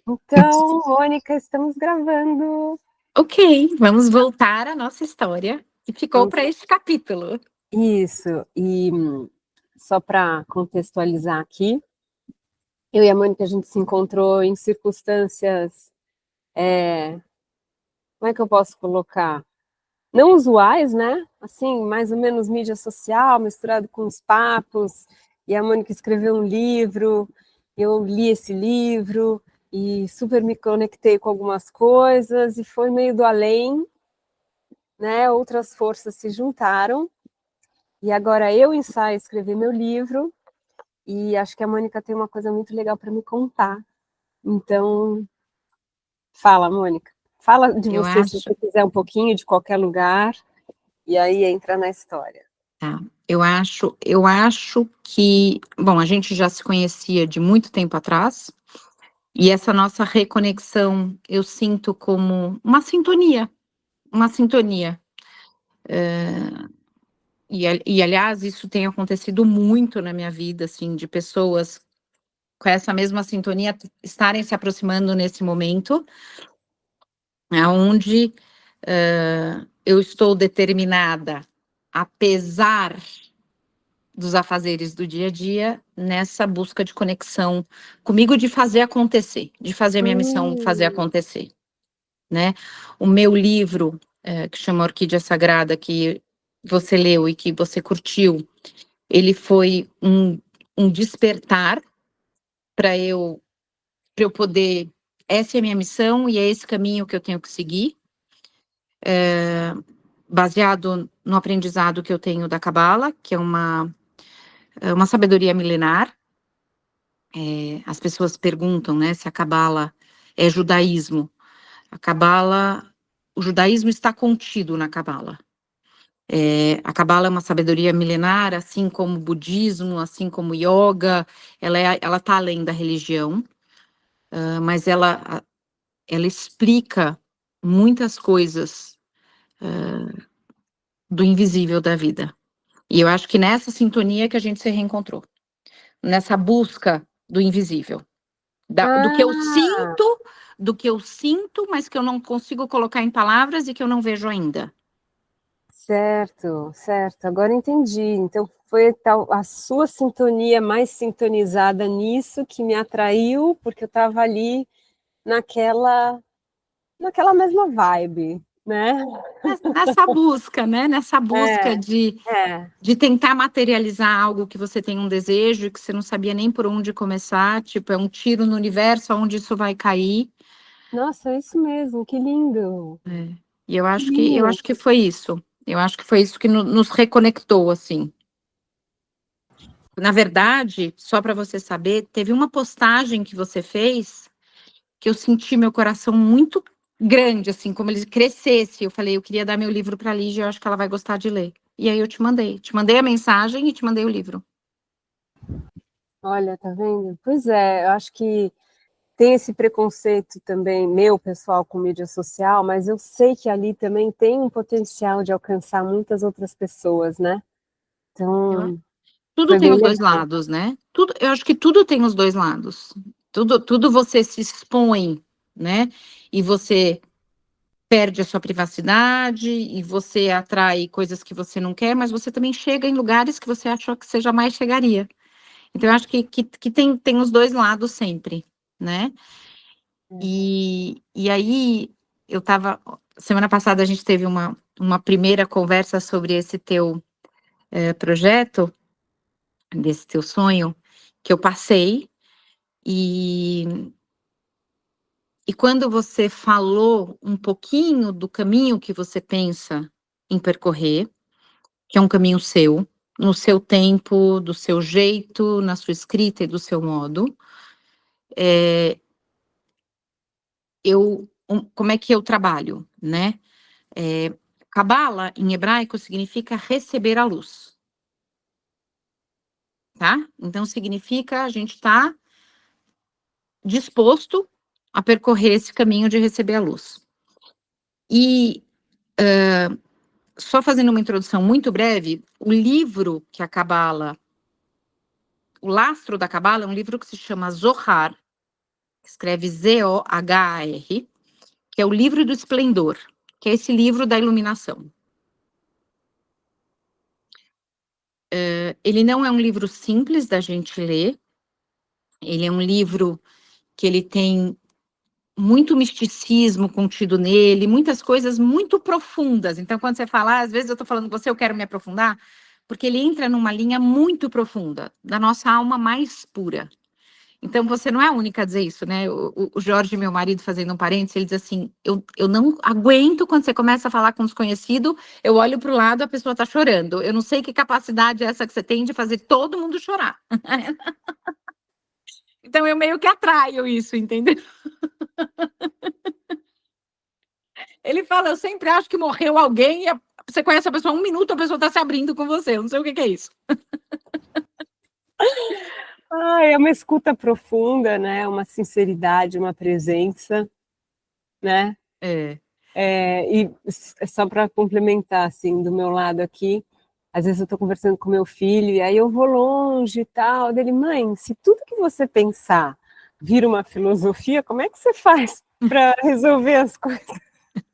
Então, Mônica, estamos gravando. Ok, vamos voltar à nossa história que ficou para este capítulo. Isso, e só para contextualizar aqui, eu e a Mônica, a gente se encontrou em circunstâncias, como é que eu posso colocar? Não usuais, né? Assim, mais ou menos mídia social, misturado com os papos, e a Mônica escreveu um livro, eu li esse livro, e super me conectei com algumas coisas, e foi meio do além, né? Outras forças se juntaram, e agora eu ensaio escrever meu livro, e acho que a Mônica tem uma coisa muito legal para me contar. Então, fala, Mônica. Fala de Eu você, se acho, você quiser um pouquinho, de qualquer lugar, e aí entra na história. tá? Eu acho que, bom, a gente já se conhecia de muito tempo atrás, e essa nossa reconexão eu sinto como uma sintonia, uma sintonia. Aliás, isso tem acontecido muito na minha vida, assim, de pessoas com essa mesma sintonia estarem se aproximando nesse momento, onde eu estou determinada, apesar dos afazeres do dia a dia, nessa busca de conexão comigo, de fazer acontecer, de fazer a minha missão fazer acontecer, né? O meu livro, que chama Orquídea Sagrada, que você leu e que você curtiu, ele foi um despertar para eu poder. Essa é a minha missão e é esse caminho que eu tenho que seguir, baseado no aprendizado que eu tenho da Cabala, que é uma sabedoria milenar. As pessoas perguntam, né, se a Cabala é judaísmo. O judaísmo está contido na Cabala. A Cabala é uma sabedoria milenar, assim como o budismo, assim como o yoga, ela está além da religião, mas ela explica muitas coisas do invisível da vida. E eu acho que nessa sintonia que a gente se reencontrou, nessa busca do invisível, do que eu Ah, sinto, mas que eu não consigo colocar em palavras e que eu não vejo ainda. certo, certo. Agora entendi. Então foi tal a sua sintonia mais sintonizada nisso que me atraiu, porque eu estava ali naquela naquela mesma vibe, né? Nessa busca, né? Nessa busca É, é. de tentar materializar algo que você tem um desejo e que você não sabia nem por onde começar, tipo, é um tiro no universo, aonde isso vai cair. Nossa, é isso mesmo, que lindo. E Que lindo. eu acho que foi isso. Eu acho que foi isso que nos reconectou, assim. Na verdade, só para você saber, teve uma postagem que você fez que eu senti meu coração muito grande, assim, como ele crescesse. Eu falei, eu queria dar meu livro para a Lígia, eu acho que ela vai gostar de ler. E aí eu te mandei a mensagem e te mandei o livro. Olha, tá vendo? Pois é, eu acho que tem esse preconceito também meu, pessoal, com mídia social, mas eu sei que ali também tem um potencial de alcançar muitas outras pessoas, né? Eu- Então, Tudo foi tem bem os dois legal. lados, né? Tudo, eu acho que tudo tem os dois lados. Tudo você se expõe, né? E você perde a sua privacidade e você atrai coisas que você não quer, mas você também chega em lugares que você achou que você jamais chegaria. Então, eu acho que tem os dois lados sempre, né? E aí, semana passada a gente teve uma primeira conversa sobre esse teu projeto, desse teu sonho, que eu passei, e quando você falou um pouquinho do caminho que você pensa em percorrer, que é um caminho seu, no seu tempo, do seu jeito, na sua escrita e do seu modo. Como é que eu trabalho, né? Cabala, em hebraico, significa receber a luz, tá? Então, significa a gente estar disposto a percorrer esse caminho de receber a luz. E, só fazendo uma introdução muito breve, o livro o lastro da Cabala é um livro que se chama Zohar, escreve Z-O-H-A-R, que é o Livro do Esplendor, que é esse livro da iluminação. Ele não é um livro simples da gente ler, ele é um livro que ele tem muito misticismo contido nele, muitas coisas muito profundas. Então, quando você fala, às vezes eu estou falando com você, eu quero me aprofundar, porque ele entra numa linha muito profunda, da nossa alma mais pura. Então, você não é a única a dizer isso, né? O Jorge, meu marido, fazendo um parênteses, ele diz assim, eu não aguento quando você começa a falar com um desconhecido, eu olho para o lado, a pessoa está chorando. Eu não sei que capacidade é essa que você tem de fazer todo mundo chorar. Então, eu meio que atraio isso, entendeu? Ele fala, eu sempre acho que morreu alguém, e você conhece a pessoa 1 minuto, a pessoa está se abrindo com você. Eu não sei o que é isso. É uma escuta profunda, né? Uma sinceridade, uma presença, né? E só para complementar, assim, do meu lado aqui, às vezes eu estou conversando com meu filho e aí eu vou longe e tal, dele, mãe, se tudo que você pensar vira uma filosofia, como é que você faz para resolver as coisas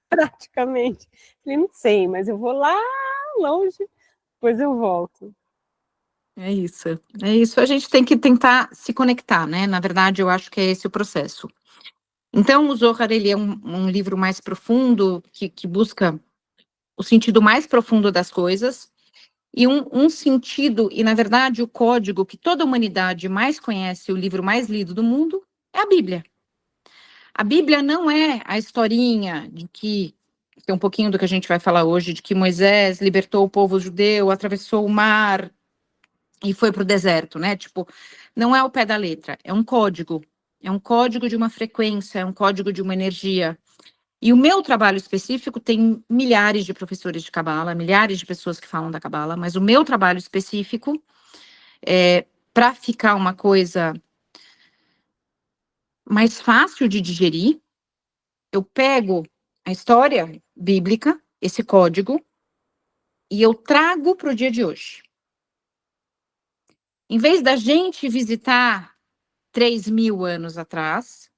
praticamente? Ele, não sei, mas eu vou lá longe, depois eu volto. É isso. A gente tem que tentar se conectar, né? Na verdade, eu acho que é esse o processo. Então, o Zohar, ele é um livro mais profundo, que busca o sentido mais profundo das coisas, e um sentido, e na verdade, o código que toda a humanidade mais conhece, o livro mais lido do mundo, é a Bíblia. A Bíblia não é a historinha de que é um pouquinho do que a gente vai falar hoje, de que Moisés libertou o povo judeu, atravessou o mar e foi para o deserto, né? Tipo, não é o pé da letra, é um código de uma frequência, é um código de uma energia. E o meu trabalho específico tem milhares de professores de Cabala, milhares de pessoas que falam da Cabala, mas o meu trabalho específico é para ficar uma coisa mais fácil de digerir. Eu pego a história bíblica, esse código, e eu trago para o dia de hoje. Em vez da gente visitar 3.000 anos atrás,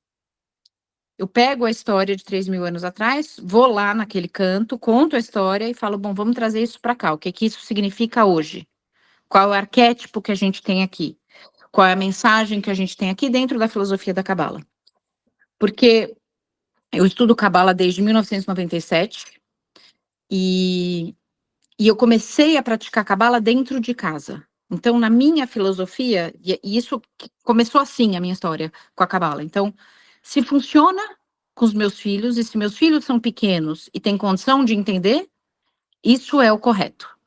eu pego a história de 3.000 anos atrás, vou lá naquele canto, conto a história e falo, bom, vamos trazer isso para cá. O que isso significa hoje? Qual é o arquétipo que a gente tem aqui? Qual é a mensagem que a gente tem aqui dentro da filosofia da Cabala? Porque eu estudo Cabala desde 1997 e eu comecei a praticar Cabala dentro de casa. Então, na minha filosofia, e isso começou assim a minha história com a Cabala. Então, se funciona com os meus filhos, e se meus filhos são pequenos e têm condição de entender, isso é o correto.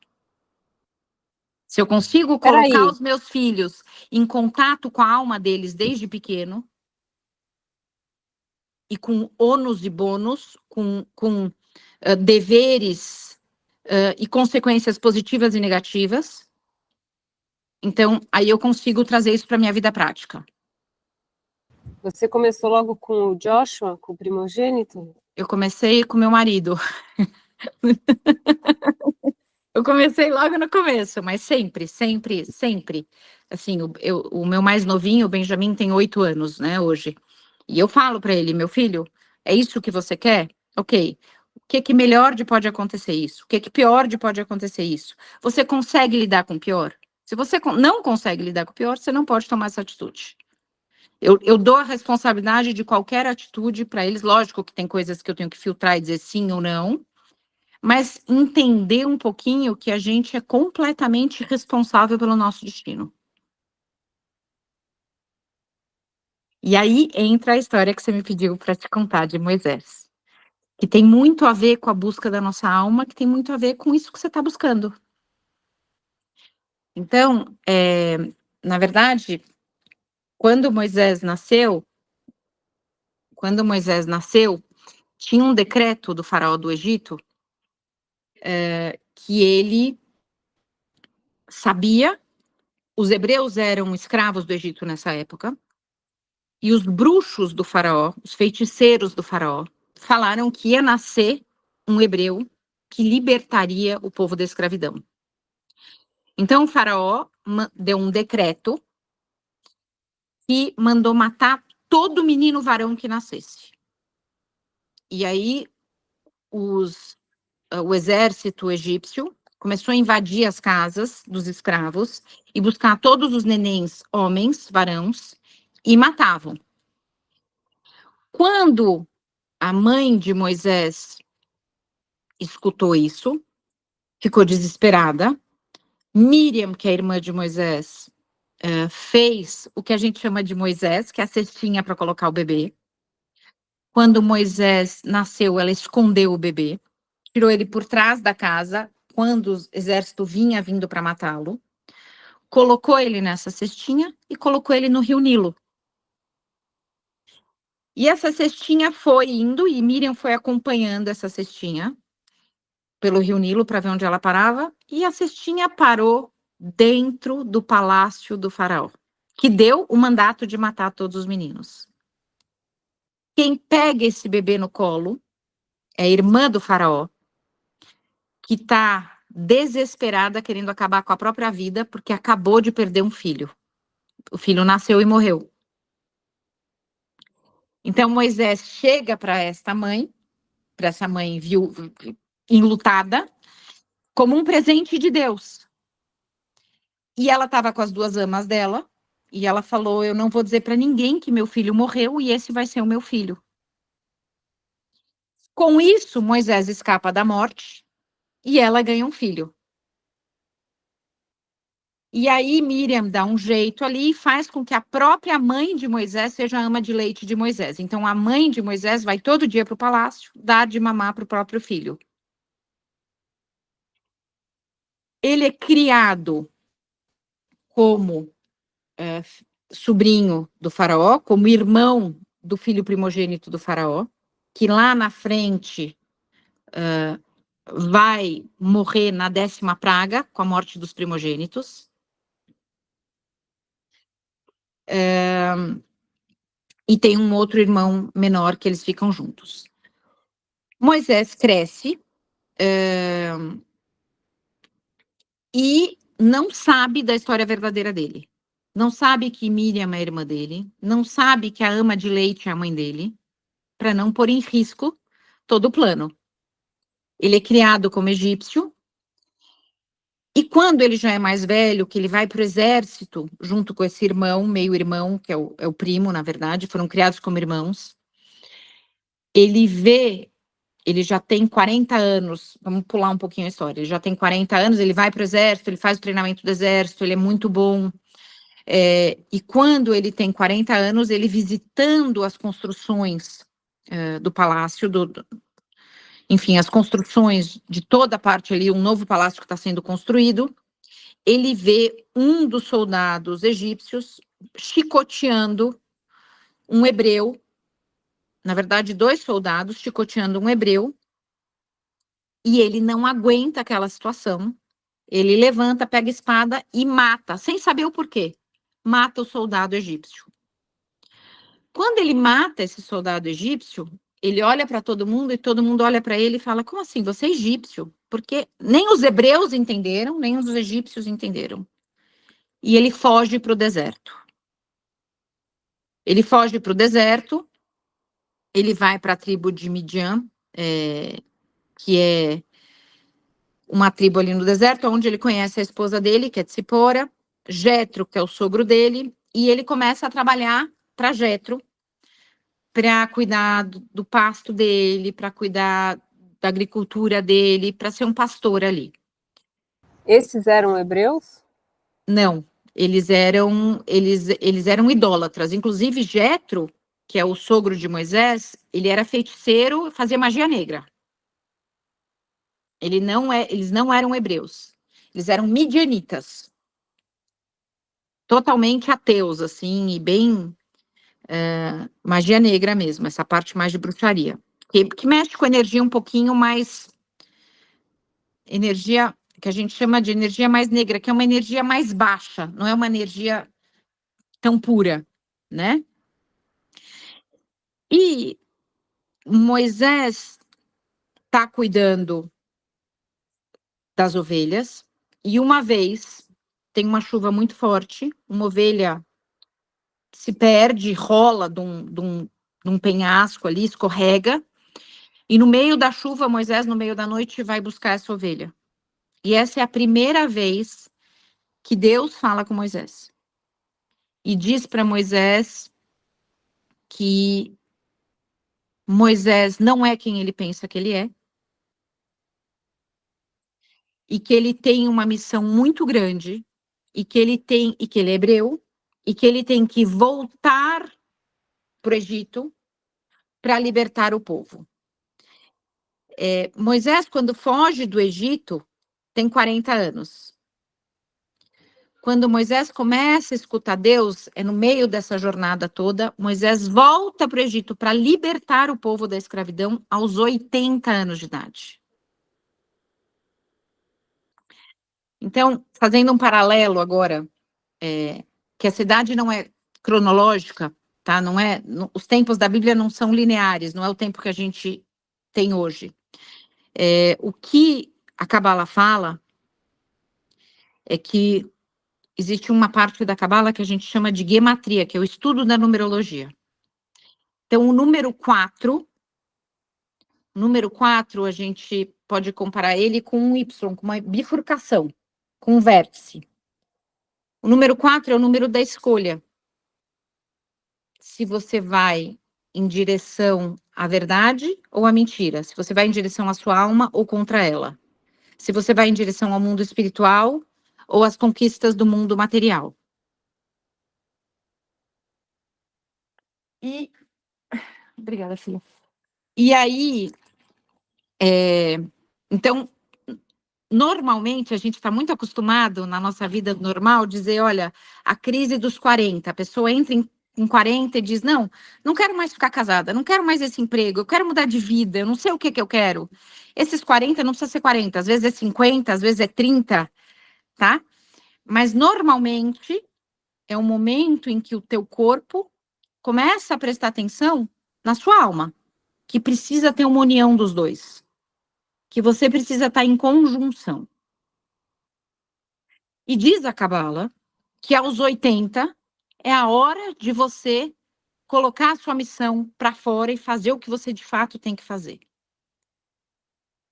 Se eu consigo colocar os meus filhos em contato com a alma deles desde pequeno, e com ônus e bônus, com deveres e consequências positivas e negativas, então aí eu consigo trazer isso para a minha vida prática. Você começou logo com o Joshua, com o primogênito? Eu comecei com meu marido. Eu comecei logo no começo, mas sempre. Assim, o meu mais novinho, o Benjamin, tem 8 anos, né, hoje. E eu falo para ele, meu filho, é isso que você quer? Ok. O que melhor pode acontecer isso? O que pior pode acontecer isso? Você consegue lidar com o pior? Se você não consegue lidar com o pior, você não pode tomar essa atitude. Eu dou a responsabilidade de qualquer atitude para eles. Lógico que tem coisas que eu tenho que filtrar e dizer sim ou não, mas entender um pouquinho que a gente é completamente responsável pelo nosso destino. E aí entra a história que você me pediu para te contar de Moisés, que tem muito a ver com a busca da nossa alma, que tem muito a ver com isso que você está buscando. Então, na verdade, quando Moisés nasceu, tinha um decreto do faraó do Egito que ele sabia, os hebreus eram escravos do Egito nessa época, e os bruxos do faraó, os feiticeiros do faraó, falaram que ia nascer um hebreu que libertaria o povo da escravidão. Então, o faraó deu um decreto que mandou matar todo menino varão que nascesse. E aí o exército egípcio começou a invadir as casas dos escravos e buscar todos os nenéns homens, varãos, e matavam. Quando a mãe de Moisés escutou isso, ficou desesperada. Miriam, que é a irmã de Moisés, fez o que a gente chama de Moisés, que é a cestinha para colocar o bebê. Quando Moisés nasceu, ela escondeu o bebê, tirou ele por trás da casa, quando o exército vinha vindo para matá-lo, colocou ele nessa cestinha e colocou ele no rio Nilo. E essa cestinha foi indo, e Miriam foi acompanhando essa cestinha pelo rio Nilo para ver onde ela parava, e a cestinha parou dentro do palácio do faraó, que deu o mandato de matar todos os meninos. Quem pega esse bebê no colo é a irmã do faraó, que está desesperada, querendo acabar com a própria vida, porque acabou de perder um filho. O filho nasceu e morreu. Então Moisés chega para essa mãe enlutada, como um presente de Deus. E ela estava com as duas amas dela, e ela falou: eu não vou dizer para ninguém que meu filho morreu, e esse vai ser o meu filho. Com isso, Moisés escapa da morte, e ela ganha um filho. E aí Miriam dá um jeito ali e faz com que a própria mãe de Moisés seja a ama de leite de Moisés. Então a mãe de Moisés vai todo dia para o palácio dar de mamar para o próprio filho. Ele é criado como sobrinho do faraó, como irmão do filho primogênito do faraó, que lá na frente vai morrer na 10ª praga, com a morte dos primogênitos. E tem um outro irmão menor que eles ficam juntos. Moisés cresce e não sabe da história verdadeira dele. Não sabe que Miriam é a irmã dele, não sabe que a ama de leite é a mãe dele, para não pôr em risco todo o plano. Ele é criado como egípcio, e quando ele já é mais velho, que ele vai para o exército, junto com esse irmão, meio-irmão, que é o primo, na verdade, foram criados como irmãos, ele já tem 40 anos, vamos pular um pouquinho a história, ele já tem 40 anos, ele vai para o exército, ele faz o treinamento do exército, ele é muito bom, e quando ele tem 40 anos, ele visitando as construções do palácio, enfim, as construções de toda a parte ali, um novo palácio que está sendo construído, ele vê um dos soldados egípcios chicoteando um hebreu, na verdade, 2 soldados chicoteando um hebreu, e ele não aguenta aquela situação, ele levanta, pega a espada e mata, sem saber o porquê, mata o soldado egípcio. Quando ele mata esse soldado egípcio, ele olha para todo mundo e todo mundo olha para ele e fala: como assim, você é egípcio? Porque nem os hebreus entenderam, nem os egípcios entenderam. E ele foge para o deserto. Ele foge para o deserto, ele vai para a tribo de Midian, que é uma tribo ali no deserto, onde ele conhece a esposa dele, que é Tsipora, Jetro, que é o sogro dele, e ele começa a trabalhar para Jetro, para cuidar do pasto dele, para cuidar da agricultura dele, para ser um pastor ali. Esses eram hebreus? Não, eles eram idólatras. Inclusive Jetro, que é o sogro de Moisés, ele era feiticeiro, fazia magia negra. Eles não eram hebreus. Eles eram midianitas. Totalmente ateus, assim, e bem magia negra mesmo, essa parte mais de bruxaria. Que mexe com energia um pouquinho mais... Energia que a gente chama de energia mais negra, que é uma energia mais baixa, não é uma energia tão pura, né? E Moisés está cuidando das ovelhas, e uma vez tem uma chuva muito forte, uma ovelha se perde, rola de um penhasco ali, escorrega, e no meio da chuva, Moisés, no meio da noite, vai buscar essa ovelha. E essa é a primeira vez que Deus fala com Moisés. E diz para Moisés que Moisés não é quem ele pensa que ele é, e que ele tem uma missão muito grande, e que ele é hebreu, e que ele tem que voltar para o Egito para libertar o povo. Moisés, quando foge do Egito, tem 40 anos. Quando Moisés começa a escutar Deus, no meio dessa jornada toda, Moisés volta para o Egito para libertar o povo da escravidão aos 80 anos de idade. Então, fazendo um paralelo agora, que a cidade não é cronológica, tá? Os tempos da Bíblia não são lineares, não é o tempo que a gente tem hoje. O que a Cabala fala é que existe uma parte da Cabala que a gente chama de gematria, que é o estudo da numerologia. Então, o número 4, a gente pode comparar ele com um Y, com uma bifurcação, com um vértice. O número 4 é o número da escolha. Se você vai em direção à verdade ou à mentira. Se você vai em direção à sua alma ou contra ela. Se você vai em direção ao mundo espiritual ou às conquistas do mundo material. Obrigada, filha. E aí, então, normalmente a gente está muito acostumado na nossa vida normal dizer, olha, a crise dos 40, a pessoa entra em 40 e diz, não quero mais ficar casada, não quero mais esse emprego, eu quero mudar de vida, eu não sei o que eu quero. Esses 40 não precisa ser 40, às vezes é 50, às vezes é 30, tá? Mas normalmente é um momento em que o teu corpo começa a prestar atenção na sua alma, que precisa ter uma união dos dois, que você precisa estar em conjunção. E diz a Cabala que aos 80 é a hora de você colocar a sua missão para fora e fazer o que você de fato tem que fazer.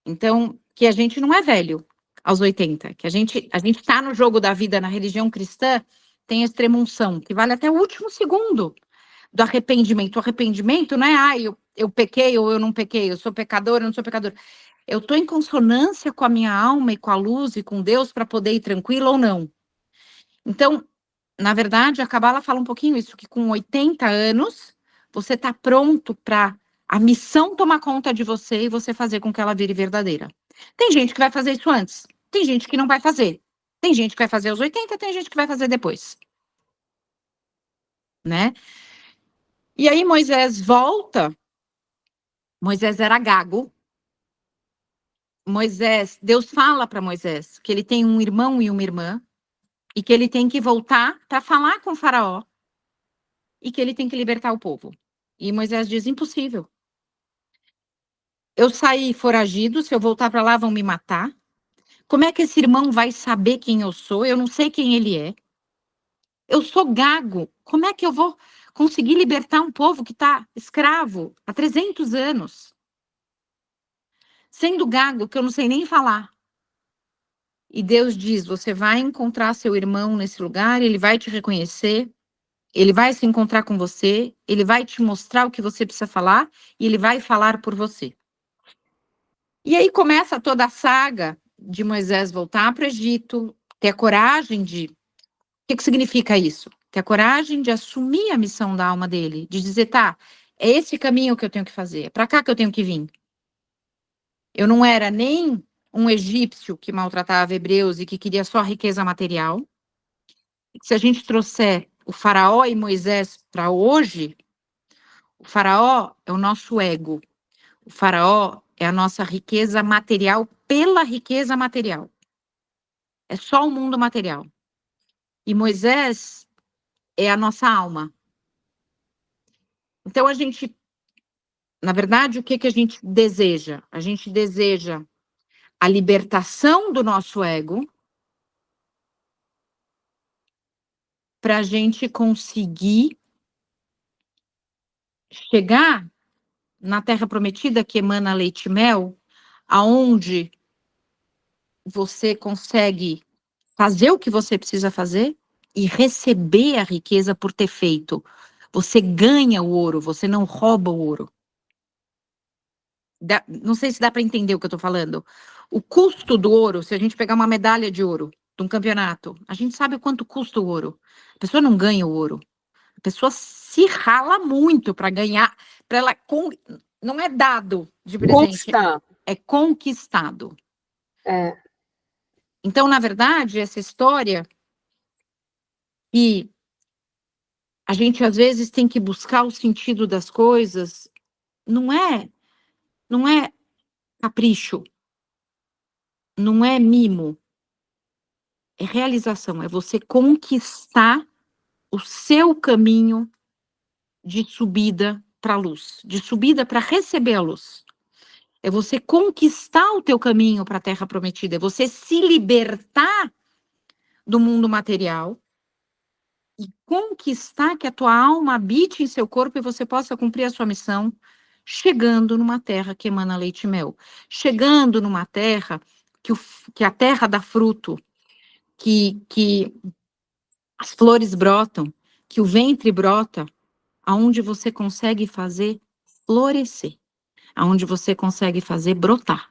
Então, que a gente não é velho aos 80, que a gente está no jogo da vida na religião cristã, tem a extrema-unção, que vale até o último segundo do arrependimento. O arrependimento não é, eu pequei ou eu não pequei, eu sou pecador ou não sou pecador. Eu estou em consonância com a minha alma e com a luz e com Deus para poder ir tranquilo ou não. Então, na verdade, a Cabala fala um pouquinho isso, que com 80 anos, você está pronto para a missão tomar conta de você e você fazer com que ela vire verdadeira. Tem gente que vai fazer isso antes, tem gente que não vai fazer. Tem gente que vai fazer aos 80, tem gente que vai fazer depois. Né? E aí Moisés volta, Moisés era gago. Deus fala para Moisés que ele tem um irmão e uma irmã, e que ele tem que voltar para falar com o faraó, e que ele tem que libertar o povo. E Moisés diz, impossível. Eu saí foragido, se eu voltar para lá vão me matar. Como é que esse irmão vai saber quem eu sou? Eu não sei quem ele é. Eu sou gago. Como é que eu vou conseguir libertar um povo que está escravo há 300 anos? Sendo gago, que eu não sei nem falar. E Deus diz, você vai encontrar seu irmão nesse lugar, ele vai te reconhecer, ele vai se encontrar com você, ele vai te mostrar o que você precisa falar, e ele vai falar por você. E aí começa toda a saga de Moisés voltar para o Egito, ter a coragem de... O que significa isso? Ter a coragem de assumir a missão da alma dele, de dizer, tá, é esse caminho que eu tenho que fazer, é para cá que eu tenho que vir. Eu não era nem um egípcio que maltratava hebreus e que queria só riqueza material. Se a gente trouxer o faraó e Moisés para hoje, o faraó é o nosso ego. O faraó é a nossa riqueza material pela riqueza material. É só o mundo material. E Moisés é a nossa alma. Então, na verdade, o que a gente deseja? A gente deseja a libertação do nosso ego para a gente conseguir chegar na Terra Prometida, que emana leite e mel, aonde você consegue fazer o que você precisa fazer e receber a riqueza por ter feito. Você ganha o ouro, você não rouba o ouro. Não sei se dá para entender o que eu estou falando. O custo do ouro, se a gente pegar uma medalha de ouro de um campeonato, a gente sabe o quanto custa o ouro. A pessoa não ganha o ouro. A pessoa se rala muito para ganhar, para ela não é dado de presente, Conquistar. é conquistado. É. Então, na verdade, essa história que a gente às vezes tem que buscar o sentido das coisas, não é capricho, não é mimo, é realização, é você conquistar o seu caminho de subida para a luz, de subida para receber a luz. É você conquistar o teu caminho para a Terra Prometida, é você se libertar do mundo material e conquistar que a tua alma habite em seu corpo e você possa cumprir a sua missão, chegando numa terra que emana leite e mel, chegando numa terra que a terra dá fruto, que as flores brotam, que o ventre brota, aonde você consegue fazer florescer, aonde você consegue fazer brotar,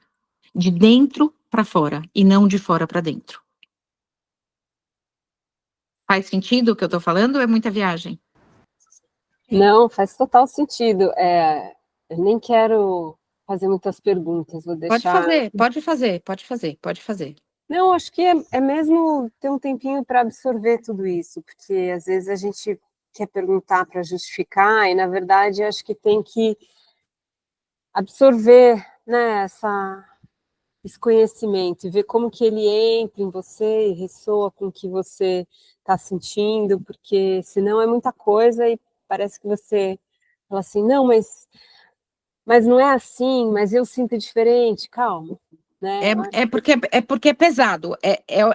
de dentro para fora e não de fora para dentro. Faz sentido o que eu estou falando ou é muita viagem? Não, faz total sentido. Eu nem quero fazer muitas perguntas, vou Pode deixar. fazer, pode fazer, pode fazer, pode fazer. Não, acho que é mesmo ter um tempinho para absorver tudo isso, porque às vezes a gente quer perguntar para justificar, e na verdade acho que tem que absorver, né, esse conhecimento e ver como que ele entra em você e ressoa com o que você está sentindo, porque senão é muita coisa e parece que você fala assim, não, mas não é assim, mas eu sinto diferente, calma, né? É porque é pesado.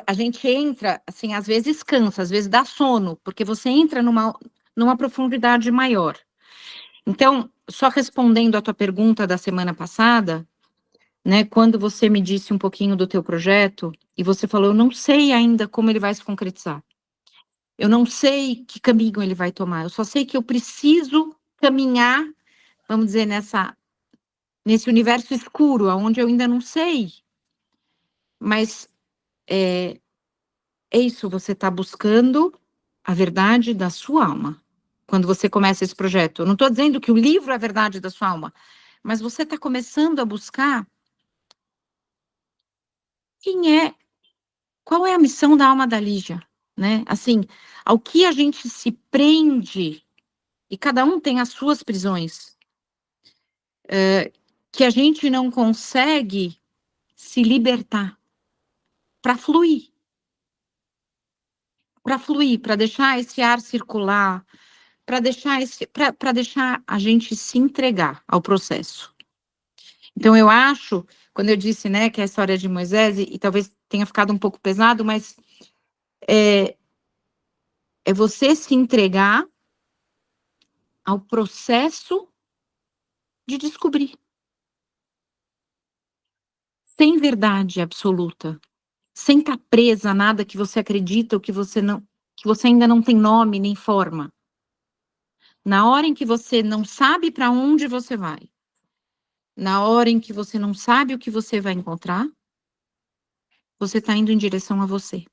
A gente entra, assim, às vezes cansa, às vezes dá sono, porque você entra numa profundidade maior. Então, só respondendo a tua pergunta da semana passada, né, quando você me disse um pouquinho do teu projeto, e você falou, eu não sei ainda como ele vai se concretizar. Eu não sei que caminho ele vai tomar. Eu só sei que eu preciso caminhar, vamos dizer, nesse universo escuro, onde eu ainda não sei. Mas é isso, você está buscando a verdade da sua alma. Quando você começa esse projeto. Eu não estou dizendo que o livro é a verdade da sua alma, mas você está começando a buscar qual é a missão da alma da Lígia, né? Assim, ao que a gente se prende, e cada um tem as suas prisões, que a gente não consegue se libertar para fluir, para deixar esse ar circular, para deixar a gente se entregar ao processo. Então eu acho, quando eu disse, né, que é a história de Moisés, e talvez tenha ficado um pouco pesado, mas é você se entregar ao processo de descobrir, sem verdade absoluta, sem estar presa a nada que você acredita ou que você ainda não tem nome nem forma. Na hora em que você não sabe para onde você vai, na hora em que você não sabe o que você vai encontrar, você está indo em direção a você.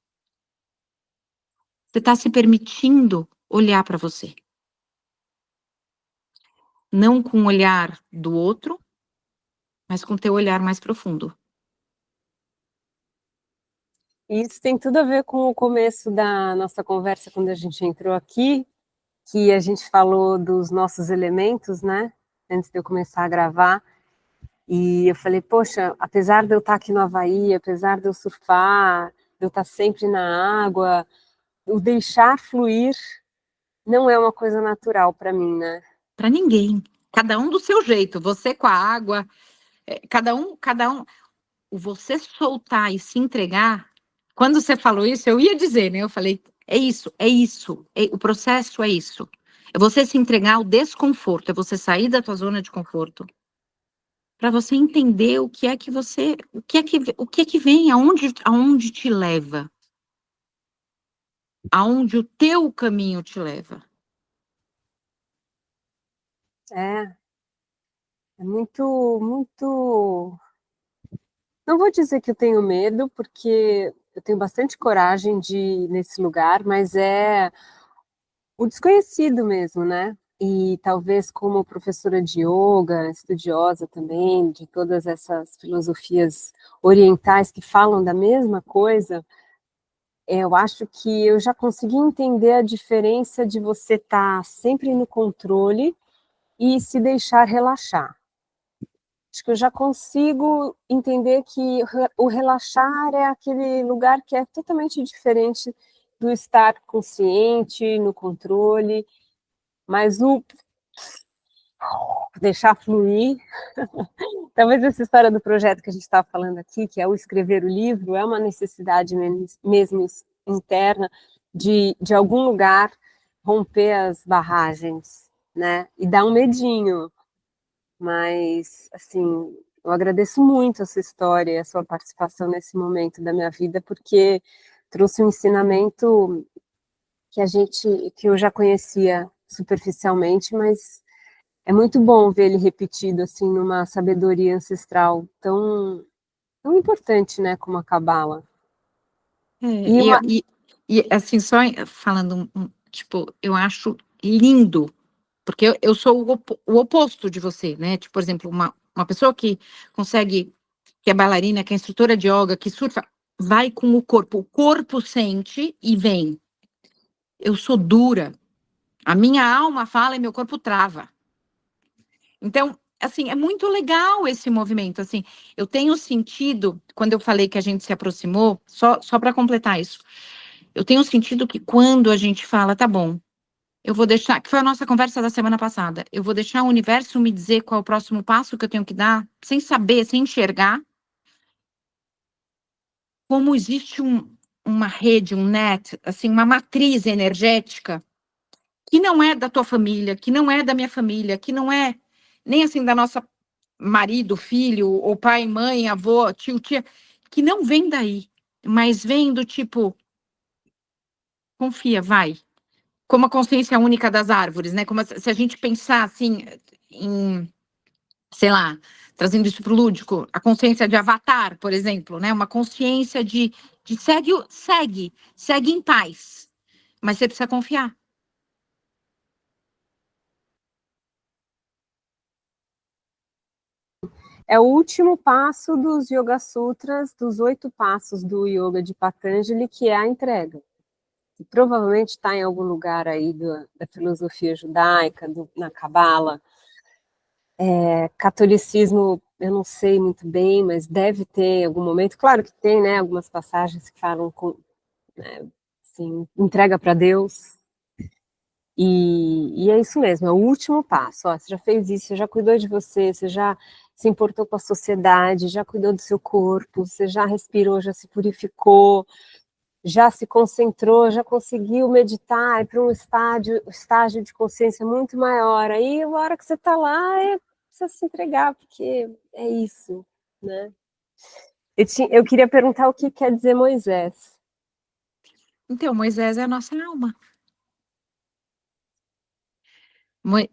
Você está se permitindo olhar para você. Não com o olhar do outro, mas com o teu olhar mais profundo. Isso tem tudo a ver com o começo da nossa conversa, quando a gente entrou aqui, que a gente falou dos nossos elementos, né? Antes de eu começar a gravar. E eu falei, poxa, apesar de eu estar aqui no Havaí, apesar de eu surfar, de eu estar sempre na água, o deixar fluir não é uma coisa natural para mim, né? Para ninguém. Cada um do seu jeito. Você com a água, cada um. O você soltar e se entregar. Quando você falou isso, eu ia dizer, né? Eu falei, é isso, o processo é isso. É você se entregar ao desconforto, é você sair da tua zona de conforto, para você entender o que é que você, o que é que vem, aonde te leva, aonde o teu caminho te leva. É muito, muito. Não vou dizer que eu tenho medo, porque eu tenho bastante coragem de ir nesse lugar, mas é o desconhecido mesmo, né? E talvez como professora de yoga, estudiosa também de todas essas filosofias orientais que falam da mesma coisa, eu acho que eu já consegui entender a diferença de você estar sempre no controle e se deixar relaxar. Acho que eu já consigo entender que o relaxar é aquele lugar que é totalmente diferente do estar consciente, no controle, mas o deixar fluir. Talvez essa história do projeto que a gente estava falando aqui, que é o escrever o livro, é uma necessidade mesmo interna de algum lugar romper as barragens, né? E dá um medinho, mas, assim, eu agradeço muito a sua história e a sua participação nesse momento da minha vida, porque trouxe um ensinamento que eu já conhecia superficialmente, mas é muito bom ver ele repetido, assim, numa sabedoria ancestral tão importante, né, como a Cabala. E uma, Assim, só falando, tipo, eu acho lindo, porque eu sou o oposto de você, né? Tipo, por exemplo, uma pessoa que consegue, que é bailarina, que é instrutora de yoga, que surfa, vai com o corpo sente e vem. Eu sou dura, a minha alma fala e meu corpo trava. Então, assim, é muito legal esse movimento, assim, eu tenho sentido, quando eu falei que a gente se aproximou, só para completar isso, eu tenho sentido que quando a gente fala, tá bom, eu vou deixar, que foi a nossa conversa da semana passada, eu vou deixar o universo me dizer qual é o próximo passo que eu tenho que dar, sem saber, sem enxergar, como existe uma rede, um net, assim, uma matriz energética, que não é da tua família, que não é da minha família, que não é nem assim da nossa marido, filho, ou pai, mãe, avô, tio, tia, que não vem daí, mas vem do tipo, confia, vai. Como a consciência única das árvores, né? Como se a gente pensar assim, em, sei lá, trazendo isso para o lúdico, a consciência de Avatar, por exemplo, né? Uma consciência de segue em paz, mas você precisa confiar. é o último passo dos Yoga Sutras, dos 8 passos do Yoga de Patanjali, que é a entrega. E provavelmente está em algum lugar aí da filosofia judaica, na Cabala. Catolicismo, eu não sei muito bem, mas deve ter em algum momento. Claro que tem, né? Algumas passagens que falam com, né, assim, entrega para Deus. E é isso mesmo, é o último passo. Ó, você já fez isso, você já cuidou de você, você já se importou com a sociedade, já cuidou do seu corpo, você já respirou, já se purificou, já se concentrou, já conseguiu meditar para um estágio de consciência muito maior. Aí, a hora que você está lá, precisa se entregar, porque é isso, né? Eu queria perguntar o que quer dizer Moisés. Então, Moisés é a nossa alma.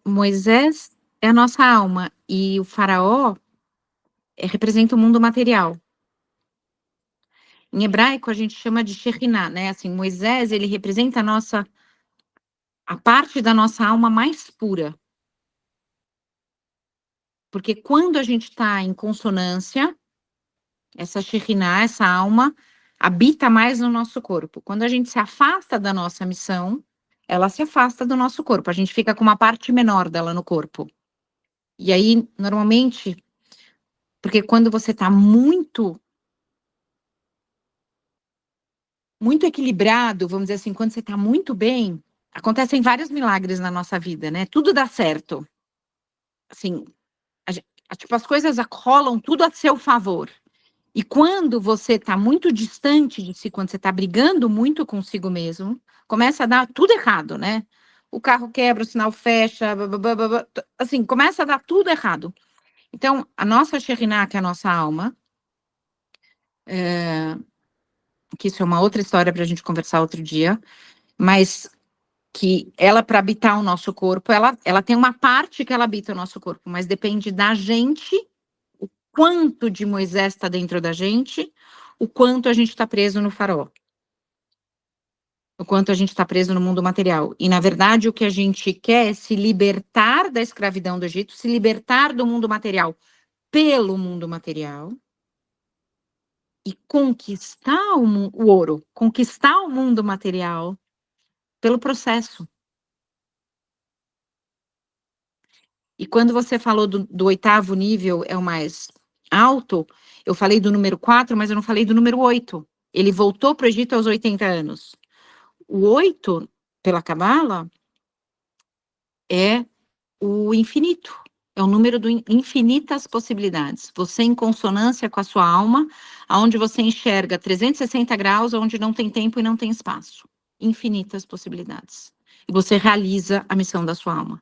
Moisés é a nossa alma e o faraó representa o mundo material. Em hebraico a gente chama de Shekhinah, né? Assim, Moisés, ele representa a parte da nossa alma mais pura. Porque quando a gente está em consonância, essa Shekhinah, essa alma, habita mais no nosso corpo. Quando a gente se afasta da nossa missão, ela se afasta do nosso corpo. A gente fica com uma parte menor dela no corpo. E aí, normalmente, porque quando você está muito equilibrado, vamos dizer assim, quando você está muito bem, acontecem vários milagres na nossa vida, né? Tudo dá certo. Assim, tipo, as coisas rolam tudo a seu favor. E quando você está muito distante de si, quando você está brigando muito consigo mesmo, começa a dar tudo errado, né? o carro quebra, o sinal fecha, assim, começa a dar tudo errado. Então, a nossa Shekhinah, que é a nossa alma, que isso é uma outra história para a gente conversar outro dia, mas que ela, para habitar o nosso corpo, ela tem uma parte que ela habita o nosso corpo, mas depende da gente, o quanto de Moisés está dentro da gente, o quanto a gente está preso no faraó. O quanto a gente está preso no mundo material. E, na verdade, o que a gente quer é se libertar da escravidão do Egito, se libertar do mundo material pelo mundo material e conquistar o ouro, conquistar o mundo material pelo processo. E quando você falou do 8º nível, é o mais alto, eu falei do número 4, mas eu não falei do número 8. Ele voltou para o Egito aos 80 anos. O 8, pela Cabala, é o infinito. É o número de infinitas possibilidades. Você em consonância com a sua alma, aonde você enxerga 360 graus, onde não tem tempo e não tem espaço. Infinitas possibilidades. E você realiza a missão da sua alma.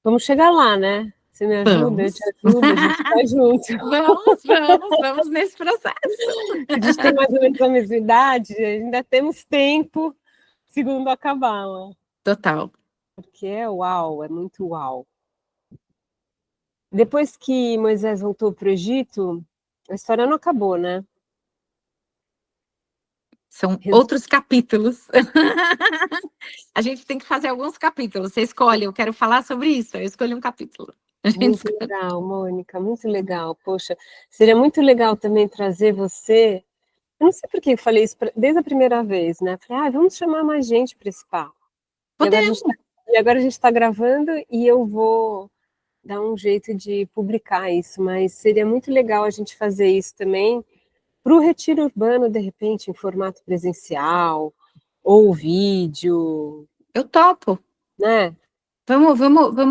Vamos chegar lá, né? Você me ajuda, eu te ajudo, a gente vai junto. Vamos nesse processo. A gente tem mais ou menos a mesma idade, ainda temos tempo, segundo a Cabala. Total. Porque é uau, é muito uau. Depois que Moisés voltou para o Egito, a história não acabou, né? São outros capítulos. A gente tem que fazer alguns capítulos. Você escolhe, eu quero falar sobre isso. Eu escolhi um capítulo. Muito legal, Mônica, muito legal. Poxa, seria muito legal também trazer você. Eu não sei por que eu falei isso desde a primeira vez, né? Falei, vamos chamar mais gente para esse papo. Podemos. E agora a gente está gravando e eu vou dar um jeito de publicar isso, mas seria muito legal a gente fazer isso também para o retiro urbano, de repente, em formato presencial, ou vídeo, Eu topo. né? Vamos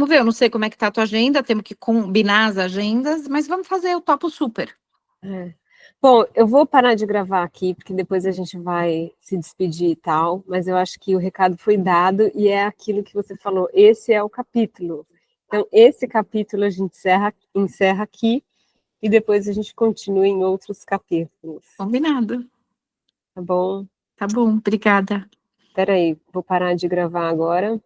ver. Eu não sei como é que tá a tua agenda, temos que combinar as agendas, mas vamos fazer, eu topo super. É. Bom, eu vou parar de gravar aqui, porque depois a gente vai se despedir e tal, mas eu acho que o recado foi dado e é aquilo que você falou, esse é o capítulo. Então, esse capítulo a gente encerra aqui e depois a gente continua em outros capítulos. Combinado. Tá bom? Tá bom, obrigada. Espera aí, vou parar de gravar agora.